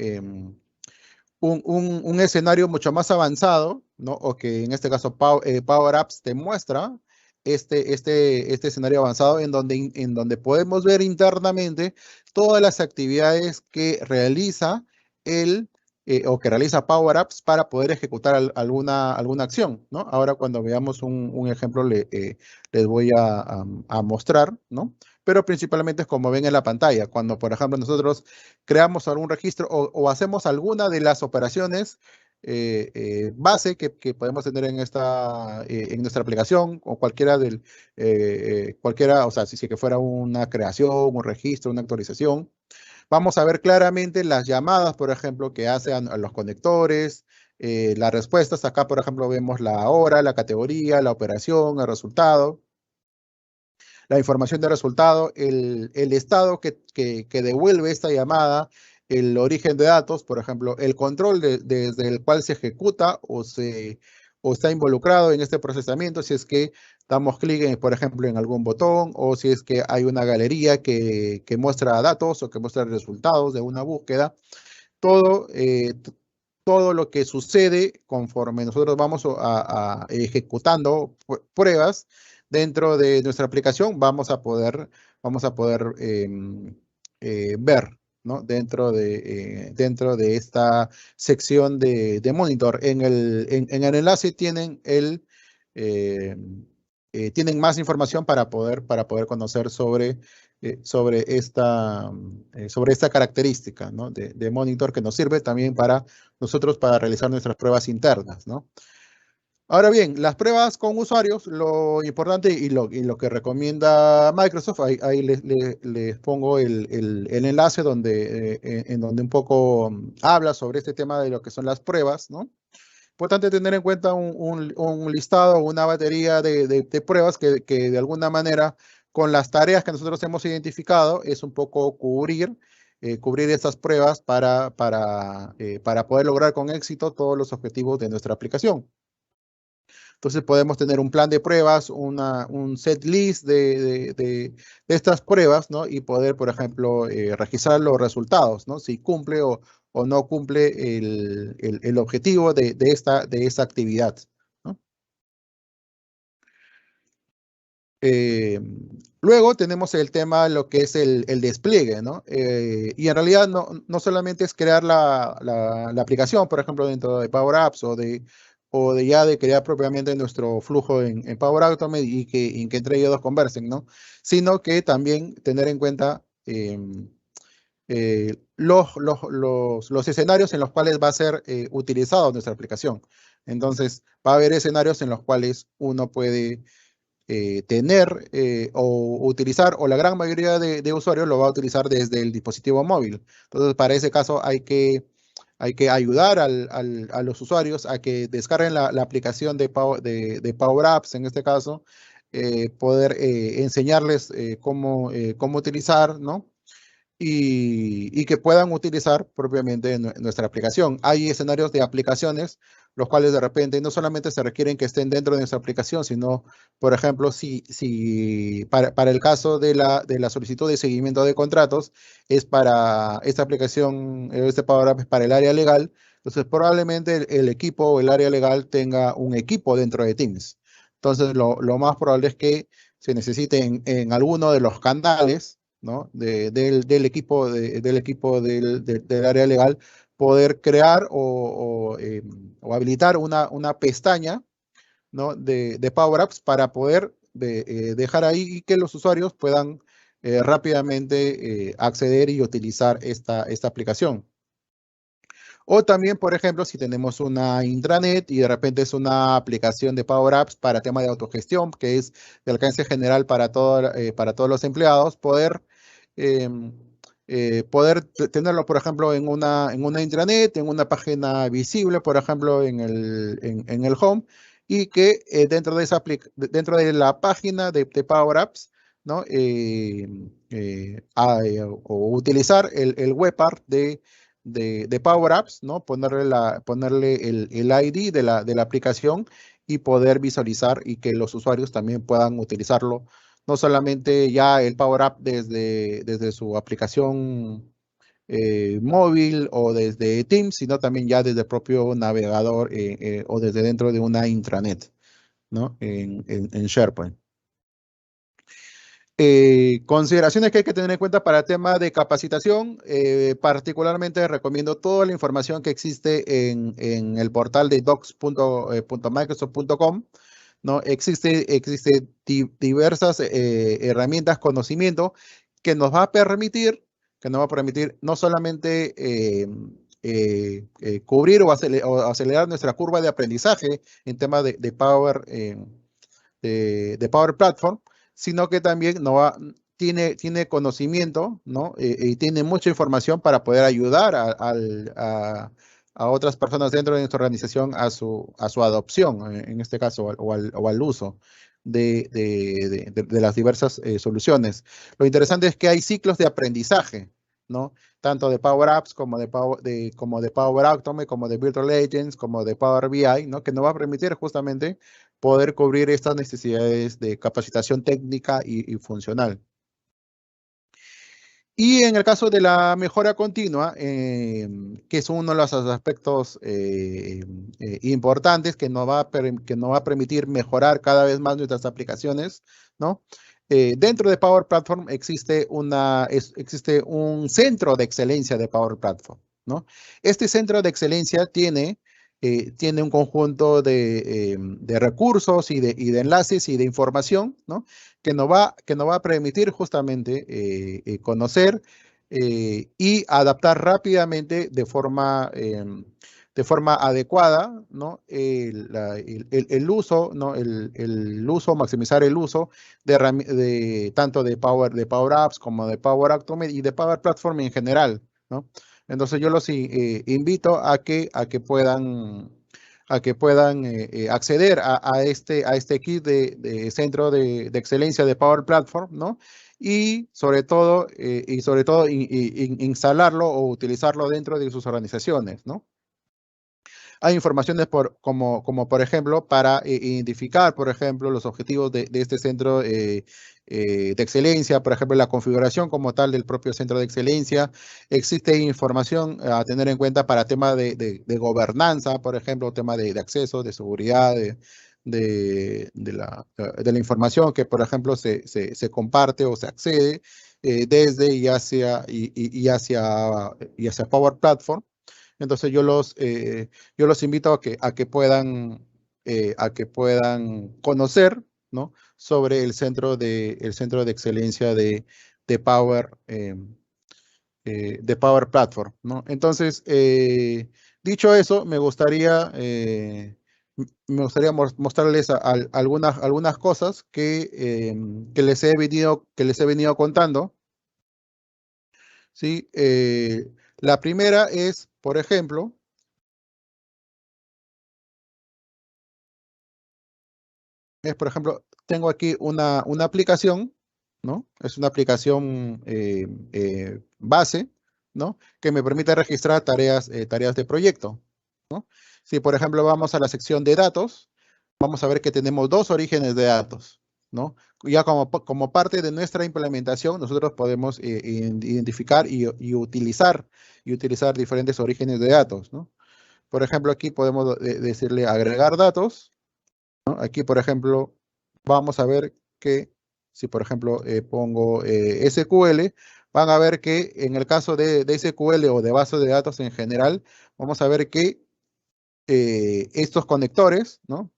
escenario mucho más avanzado, ¿no? O que en este caso Power Apps te muestra este escenario avanzado en donde podemos ver internamente todas las actividades que realiza o que realiza Power Apps para poder ejecutar alguna acción, ¿no? Ahora cuando veamos un ejemplo les voy a mostrar, ¿no? Pero principalmente es como ven en la pantalla, cuando por ejemplo nosotros creamos algún registro o hacemos alguna de las operaciones base que podemos tener en nuestra aplicación o cualquiera, o sea, si que fuera una creación, un registro, una actualización, vamos a ver claramente las llamadas, por ejemplo, que hacen a los conectores, las respuestas. Acá, por ejemplo, vemos la hora, la categoría, la operación, el resultado, la información de resultado, el estado que devuelve esta llamada, el origen de datos, por ejemplo, el control desde el cual se ejecuta o está involucrado en este procesamiento, si es que damos clic, por ejemplo, en algún botón, o si es que hay una galería que muestra datos o que muestra resultados de una búsqueda. Todo, todo lo que sucede conforme nosotros vamos ejecutando pruebas dentro de nuestra aplicación, vamos a poder ver, ¿no? Dentro de esta sección de monitor. En el enlace eh, tienen más información para poder conocer sobre esta característica, ¿no? de monitor que nos sirve también para nosotros para realizar nuestras pruebas internas, ¿no? Ahora bien, las pruebas con usuarios, lo importante y lo que recomienda Microsoft, ahí les pongo el enlace en donde un poco habla sobre este tema de lo que son las pruebas, ¿no? Importante tener en cuenta un listado, una batería de pruebas que de alguna manera, con las tareas que nosotros hemos identificado, es un poco cubrir estas pruebas para poder lograr con éxito todos los objetivos de nuestra aplicación. Entonces podemos tener un plan de pruebas, un set list de estas pruebas, ¿no? Y poder, por ejemplo, registrar los resultados, ¿no? Si cumple o no cumple el objetivo de esta actividad, ¿no? Eh, Luego tenemos el tema, lo que es el despliegue, ¿no? Y en realidad no solamente es crear la aplicación, por ejemplo, dentro de Power Apps o ya de crear propiamente nuestro flujo en Power Automate y que entre ellos dos conversen, ¿no? Sino que también tener en cuenta los escenarios en los cuales va a ser utilizado nuestra aplicación. Entonces, va a haber escenarios en los cuales uno puede tener o utilizar, o la gran mayoría de usuarios lo va a utilizar desde el dispositivo móvil. Entonces, para ese caso hay que ayudar a los usuarios a que descarguen la aplicación de Power Apps, en este caso, poder enseñarles cómo utilizar, ¿no? Y que puedan utilizar propiamente nuestra aplicación. Hay escenarios de aplicaciones, los cuales de repente no solamente se requieren que estén dentro de nuestra aplicación, sino, por ejemplo, si para el caso de la solicitud de seguimiento de contratos, es para esta aplicación, este Power App es para el área legal, entonces probablemente el equipo o el área legal tenga un equipo dentro de Teams. Entonces, lo más probable es que se necesite en alguno de los canales, ¿no? Del equipo, del área legal, poder crear o habilitar una pestaña, ¿no? de Power Apps para poder dejar ahí y que los usuarios puedan rápidamente acceder y utilizar esta aplicación. O también, por ejemplo, si tenemos una intranet y de repente es una aplicación de Power Apps para tema de autogestión, que es de alcance general para todos los empleados, em, poder tenerlo, por ejemplo, en una intranet, en una página visible, por ejemplo, en el home, y que dentro de la página de Power Apps, ¿no? O utilizar el web art de Power Apps, ¿no? Ponerle el ID de la aplicación y poder visualizar y que los usuarios también puedan utilizarlo, no solamente ya el Power App desde su aplicación móvil o desde Teams, sino también ya desde el propio navegador o desde dentro de una intranet, ¿no? En SharePoint. Consideraciones que hay que tener en cuenta para el tema de capacitación. Particularmente recomiendo toda la información que existe en el portal de docs.microsoft.com, ¿no? Existe diversas herramientas, conocimiento que nos va a permitir no solamente cubrir o acelerar nuestra curva de aprendizaje en tema de Power Platform, sino que también tiene conocimiento, ¿no? Y tiene mucha información para poder ayudar a otras personas dentro de nuestra organización a su adopción, en este caso, o al uso de las diversas soluciones. Lo interesante es que hay ciclos de aprendizaje, ¿no? Tanto de Power Apps como de Power Automate, como de Virtual Agents, como de Power BI, ¿no? Que nos va a permitir justamente poder cubrir estas necesidades de capacitación técnica y funcional. Y en el caso de la mejora continua, que es uno de los aspectos importantes que nos va a permitir mejorar cada vez más nuestras aplicaciones, ¿no? Dentro de Power Platform existe un centro de excelencia de Power Platform, ¿no? Este centro de excelencia tiene tiene un conjunto de recursos y de enlaces y de información, ¿no? Que nos va a permitir justamente conocer y adaptar rápidamente de forma adecuada, ¿no? El uso, ¿no? El uso, maximizar el uso tanto de Power Apps como de Power Automate y de Power Platform en general, ¿no? Entonces yo los invito a que puedan acceder a este kit de centro de excelencia de Power Platform, ¿no? Y sobre todo instalarlo o utilizarlo dentro de sus organizaciones, ¿no? Hay informaciones como por ejemplo, para identificar, por ejemplo, los objetivos de este centro de excelencia, por ejemplo, la configuración como tal del propio centro de excelencia. Existe información a tener en cuenta para temas de gobernanza, por ejemplo, tema de acceso, de seguridad, de la información que, por ejemplo, se comparte o se accede desde y hacia Power Platform. Entonces yo los invito a que puedan conocer, ¿no? Sobre el centro de excelencia de Power Platform, ¿no? Entonces, dicho eso, me gustaría mostrarles algunas cosas que les he venido contando, ¿sí? La primera es, por ejemplo, tengo aquí una aplicación, ¿no? Es una aplicación base, ¿no? Que me permite registrar tareas de proyecto, ¿no? Si, por ejemplo, vamos a la sección de datos, vamos a ver que tenemos dos orígenes de datos, ¿no? Ya como parte de nuestra implementación, nosotros podemos identificar y utilizar diferentes orígenes de datos, ¿no? Por ejemplo, aquí podemos decirle agregar datos, ¿no? Aquí, por ejemplo, vamos a ver que si, por ejemplo, pongo SQL, van a ver que en el caso de SQL o de bases de datos en general, vamos a ver que estos conectores, ¿no?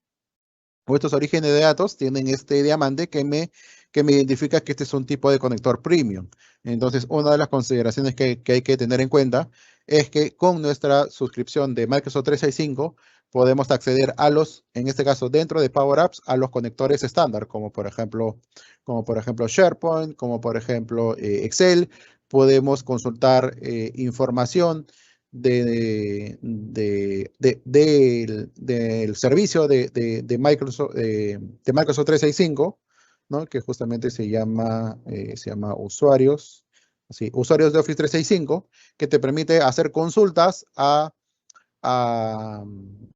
O estos orígenes de datos tienen este diamante que me identifica que este es un tipo de conector premium. Entonces, una de las consideraciones que hay que tener en cuenta es que con nuestra suscripción de Microsoft 365 podemos acceder en este caso dentro de Power Apps, a los conectores estándar, como por ejemplo SharePoint, como por ejemplo Excel. Podemos consultar información del servicio de Microsoft 365, ¿no? Que justamente se llama usuarios, sí, usuarios de Office 365, que te permite hacer consultas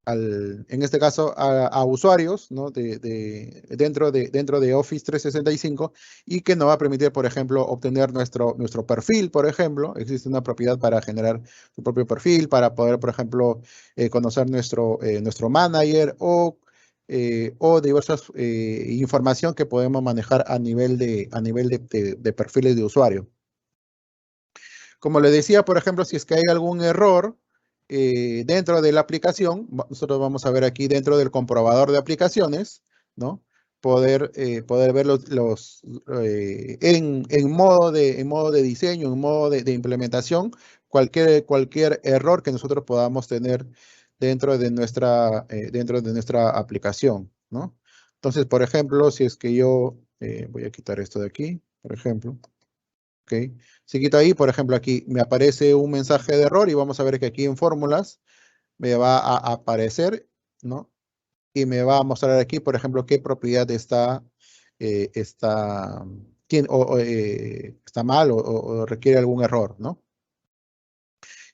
en este caso, a usuarios, ¿no? Dentro de Office 365 y que nos va a permitir, por ejemplo, obtener nuestro perfil, por ejemplo. Existe una propiedad para generar tu propio perfil, para poder, por ejemplo, conocer nuestro manager o diversas información que podemos manejar a nivel de perfiles de usuario. Como le decía, por ejemplo, si es que hay algún error dentro de la aplicación, nosotros vamos a ver aquí dentro del comprobador de aplicaciones, ¿no? Poder ver en modo de diseño, en modo de implementación, cualquier error que nosotros podamos tener dentro de nuestra aplicación, ¿no? Entonces, por ejemplo, si es que yo voy a quitar esto de aquí, por ejemplo. ¿Ok? Si quito ahí, por ejemplo, aquí me aparece un mensaje de error y vamos a ver que aquí en fórmulas me va a aparecer, ¿no? Y me va a mostrar aquí, por ejemplo, qué propiedad eh, está, está mal o requiere algún error, ¿no?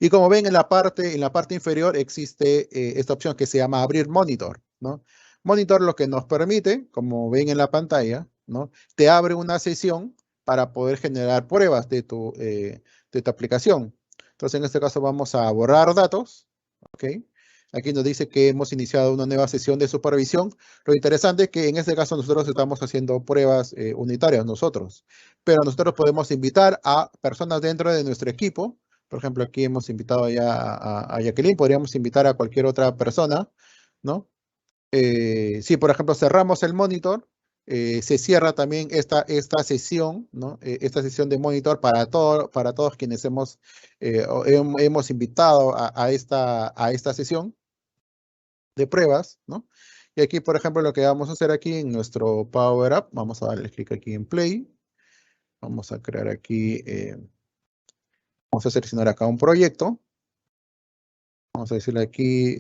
Y como ven en la parte inferior existe esta opción que se llama abrir monitor, ¿no? Monitor lo que nos permite, como ven en la pantalla, ¿no? Te abre una sesión para poder generar pruebas de tu aplicación. Entonces, en este caso vamos a borrar datos, ¿ok? Aquí nos dice que hemos iniciado una nueva sesión de supervisión. Lo interesante es que en este caso nosotros estamos haciendo pruebas unitarias nosotros, pero nosotros podemos invitar a personas dentro de nuestro equipo, Por ejemplo, aquí hemos invitado ya a Jacqueline, podríamos invitar a cualquier otra persona, ¿no? Si, por ejemplo, cerramos el monitor, se cierra también esta sesión, ¿no? Esta sesión de monitor para todos quienes hemos invitado a esta sesión de pruebas, ¿no? Y aquí, por ejemplo, lo que vamos a hacer aquí en nuestro Power Up, vamos a darle clic aquí en Play. Vamos a crear aquí, vamos a seleccionar acá un proyecto. Vamos a decirle aquí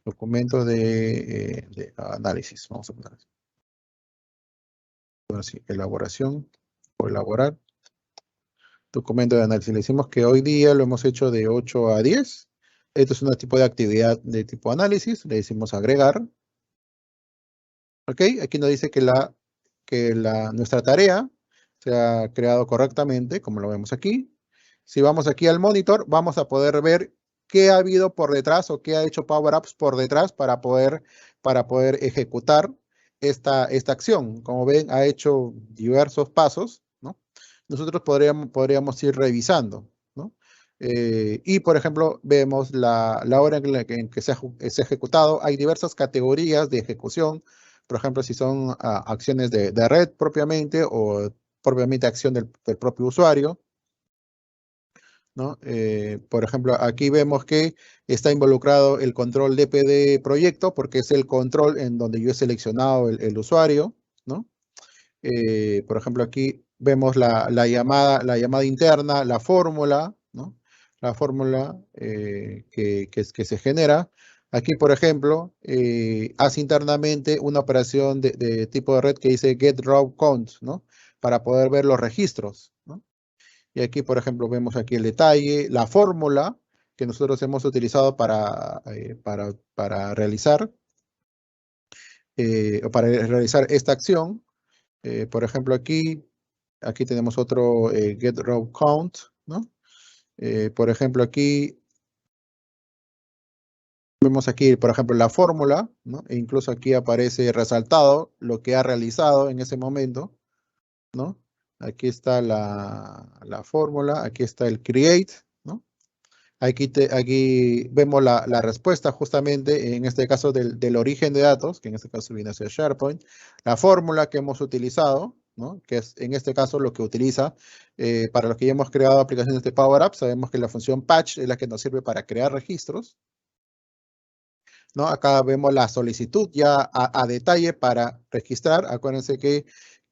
documentos de análisis. Vamos a poner así. Ahora sí, elaboración o elaborar. Documento de análisis. Le decimos que hoy día lo hemos hecho de 8 a 10. Esto es un tipo de actividad de tipo análisis. Le decimos agregar. Ok, aquí nos dice que nuestra tarea se ha creado correctamente, como lo vemos aquí. Si vamos aquí al monitor, vamos a poder ver qué ha habido por detrás o qué ha hecho Power Apps por detrás para poder ejecutar esta acción. Como ven, ha hecho diversos pasos, ¿no? Nosotros podríamos ir revisando, ¿no? Y, por ejemplo, vemos la hora en que se ha ejecutado. Hay diversas categorías de ejecución. Por ejemplo, si son acciones de red propiamente o propiamente acción del propio usuario, ¿no? Por ejemplo, aquí vemos que está involucrado el control DPD proyecto porque es el control en donde yo he seleccionado el usuario, ¿no? Por ejemplo, aquí vemos la llamada interna, la fórmula, ¿no? La fórmula que se genera. Aquí, por ejemplo, hace internamente una operación de tipo de red que dice get raw count, ¿no? Para poder ver los registros, ¿no? Y aquí, por ejemplo, vemos aquí el detalle, la fórmula que nosotros hemos utilizado para realizar esta acción. Por ejemplo, aquí tenemos otro get row count, ¿no? Por ejemplo, aquí vemos aquí, por ejemplo, la fórmula, ¿no? E incluso aquí aparece resaltado lo que ha realizado en ese momento, ¿no? Aquí está la fórmula, aquí está el create, ¿no? Aquí vemos la respuesta justamente, en este caso del origen de datos, que en este caso viene a ser SharePoint, la fórmula que hemos utilizado, ¿no? Que es en este caso lo que utiliza, para los que ya hemos creado aplicaciones de Power Apps, sabemos que la función patch es la que nos sirve para crear registros, ¿no? Acá vemos la solicitud ya a detalle para registrar. Acuérdense que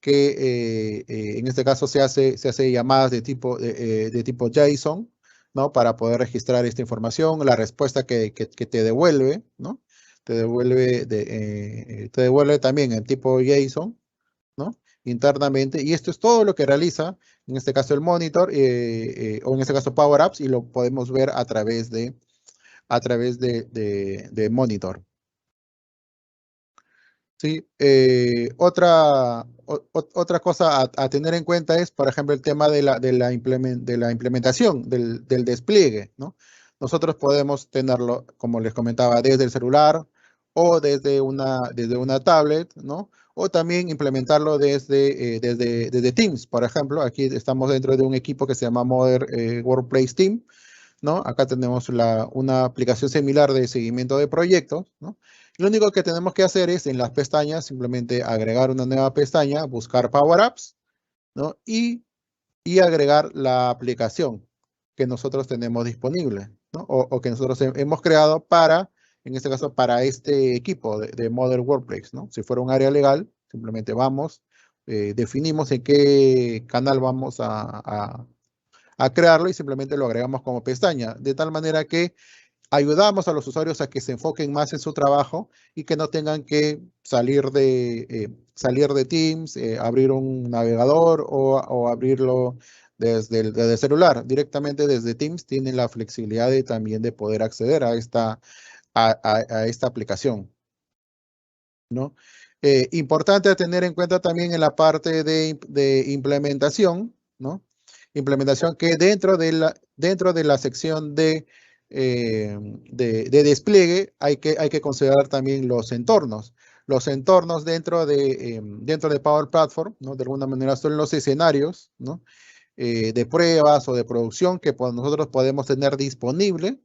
en este caso se hace llamadas de tipo JSON, ¿no? Para poder registrar esta información, la respuesta que te devuelve, ¿no? Te devuelve también en tipo JSON, ¿no? Internamente. Y esto es todo lo que realiza, en este caso el monitor, o en este caso Power Apps, y lo podemos ver a través de monitor. Sí, otra cosa a tener en cuenta es, por ejemplo, el tema de la implementación, del despliegue, ¿no? Nosotros podemos tenerlo, como les comentaba, desde el celular o desde una tablet, ¿no? O también implementarlo desde Teams, por ejemplo. Aquí estamos dentro de un equipo que se llama Modern Workplace Team, ¿no? Acá tenemos una aplicación similar de seguimiento de proyectos, ¿no? Lo único que tenemos que hacer es en las pestañas simplemente agregar una nueva pestaña, buscar Power Apps, ¿no? Y agregar la aplicación que nosotros tenemos disponible, ¿no? O que nosotros hemos creado en este caso, para este equipo de Modern Workplace, ¿no? Si fuera un área legal, simplemente vamos, definimos en qué canal vamos a crearlo y simplemente lo agregamos como pestaña, de tal manera que ayudamos a los usuarios a que se enfoquen más en su trabajo y que no tengan que salir de Teams, abrir un navegador o abrirlo desde el celular. Directamente desde Teams tienen la flexibilidad también de poder acceder a esta aplicación, ¿no? Importante a tener en cuenta también en la parte de implementación, ¿no? Implementación que dentro de la sección de despliegue hay que considerar también los entornos. los entornos dentro de Power Platform, ¿no? De alguna manera son los escenarios, ¿no? De pruebas o de producción que nosotros podemos tener disponible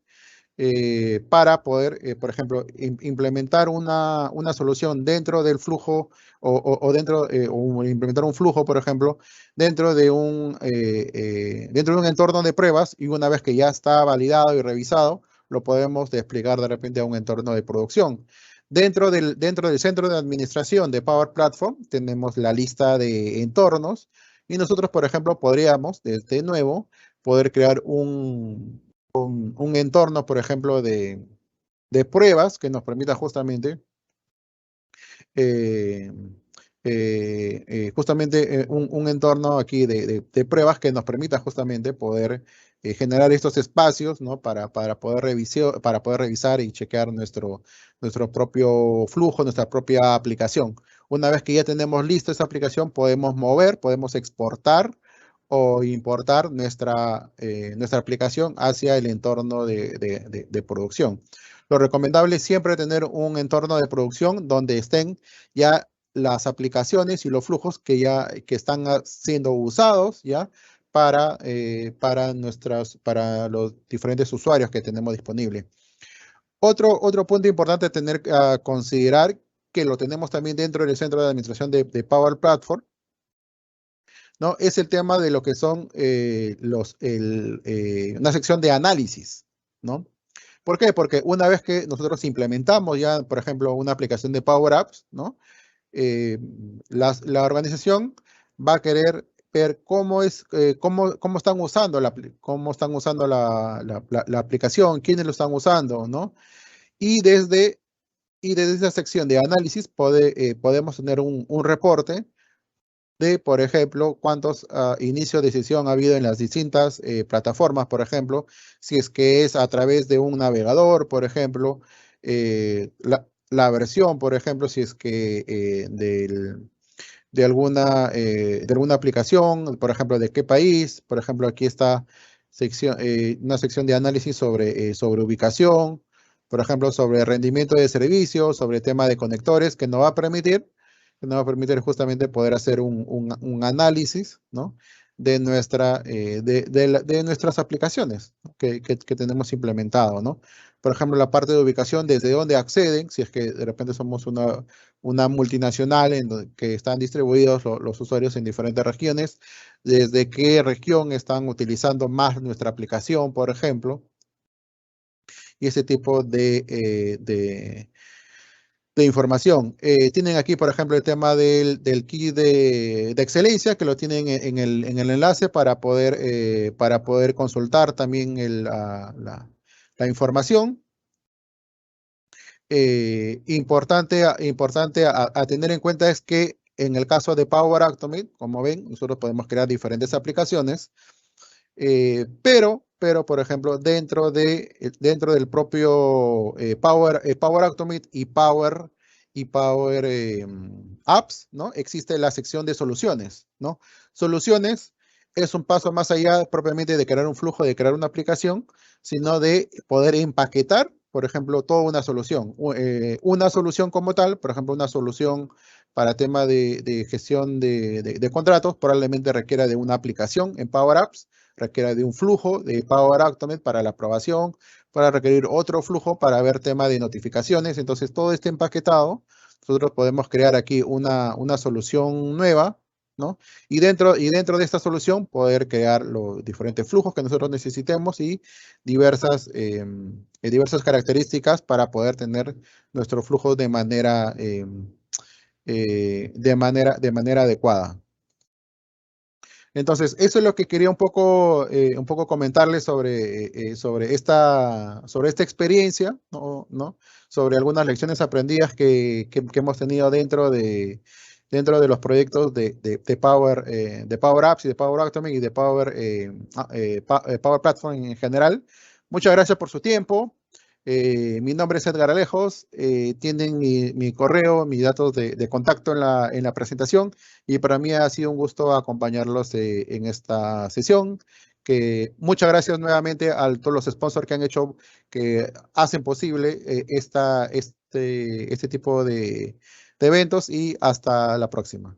para poder, por ejemplo, implementar una solución dentro del flujo o implementar un flujo, por ejemplo, dentro de un entorno de pruebas y una vez que ya está validado y revisado, lo podemos desplegar de repente a un entorno de producción. Dentro del centro de administración de Power Platform tenemos la lista de entornos y nosotros, por ejemplo, podríamos, desde nuevo, poder crear un entorno, por ejemplo, de pruebas que nos permita eh, justamente un entorno aquí de pruebas que nos permita justamente poder generar estos espacios, ¿no? Para poder revisar y chequear nuestro propio flujo, nuestra propia aplicación. Una vez que ya tenemos lista esa aplicación, podemos exportar o importar nuestra aplicación hacia el entorno de producción. Lo recomendable es siempre tener un entorno de producción donde estén ya las aplicaciones y los flujos que están siendo usados ya para los diferentes usuarios que tenemos disponibles. Otro punto importante a tener a considerar que lo tenemos también dentro del centro de administración de Power Platform, ¿no? Es el tema de lo que son una sección de análisis, ¿no? ¿Por qué? Porque una vez que nosotros implementamos ya, por ejemplo, una aplicación de Power Apps, ¿no? La organización va a querer ver cómo están usando la aplicación, quiénes lo están usando, ¿no? Y desde esa sección de análisis podemos tener un reporte de, por ejemplo, cuántos inicios de sesión ha habido en las distintas plataformas, por ejemplo, si es que es a través de un navegador, por ejemplo, la versión, por ejemplo, si es que de alguna aplicación, por ejemplo, de qué país, por ejemplo, aquí está una sección de análisis sobre ubicación, por ejemplo, sobre rendimiento de servicios, sobre tema de conectores, que nos va a permitir justamente poder hacer un análisis, ¿no? de nuestras aplicaciones, ¿no? que tenemos implementado, ¿no? Por ejemplo, la parte de ubicación, desde dónde acceden, si es que de repente somos una multinacional que están distribuidos los usuarios en diferentes regiones, desde qué región están utilizando más nuestra aplicación, por ejemplo, y ese tipo de información. Tienen aquí, por ejemplo, el tema del kit de excelencia, que lo tienen en el enlace para poder consultar también la información. Importante a tener en cuenta es que en el caso de Power Automate, como ven, nosotros podemos crear diferentes aplicaciones, pero, por ejemplo, dentro del propio Power Automate y Power Apps, ¿no? Existe la sección de soluciones, ¿no? Soluciones es un paso más allá propiamente de crear un flujo, de crear una aplicación, sino de poder empaquetar, por ejemplo, toda una solución. Una solución como tal, por ejemplo, una solución para tema de gestión de contratos, probablemente requiera de una aplicación en Power Apps, requiera de un flujo de Power Automate para la aprobación, para requerir otro flujo para ver tema de notificaciones. Entonces, todo este empaquetado, nosotros podemos crear aquí una solución nueva, ¿no? Y dentro de esta solución poder crear los diferentes flujos que nosotros necesitemos y diversas características para poder tener nuestro flujo de manera adecuada. Entonces, eso es lo que quería un poco comentarles sobre esta experiencia, ¿no? Sobre algunas lecciones aprendidas que hemos tenido dentro de los proyectos de Power Apps y de Power Automate y de Power Platform en general. Muchas gracias por su tiempo. Mi nombre es Edgar Alejos. Tienen mi correo, mis datos de contacto en la presentación. Y para mí ha sido un gusto acompañarlos en esta sesión. Muchas gracias nuevamente a todos los sponsors que hacen posible este tipo de de eventos y hasta la próxima.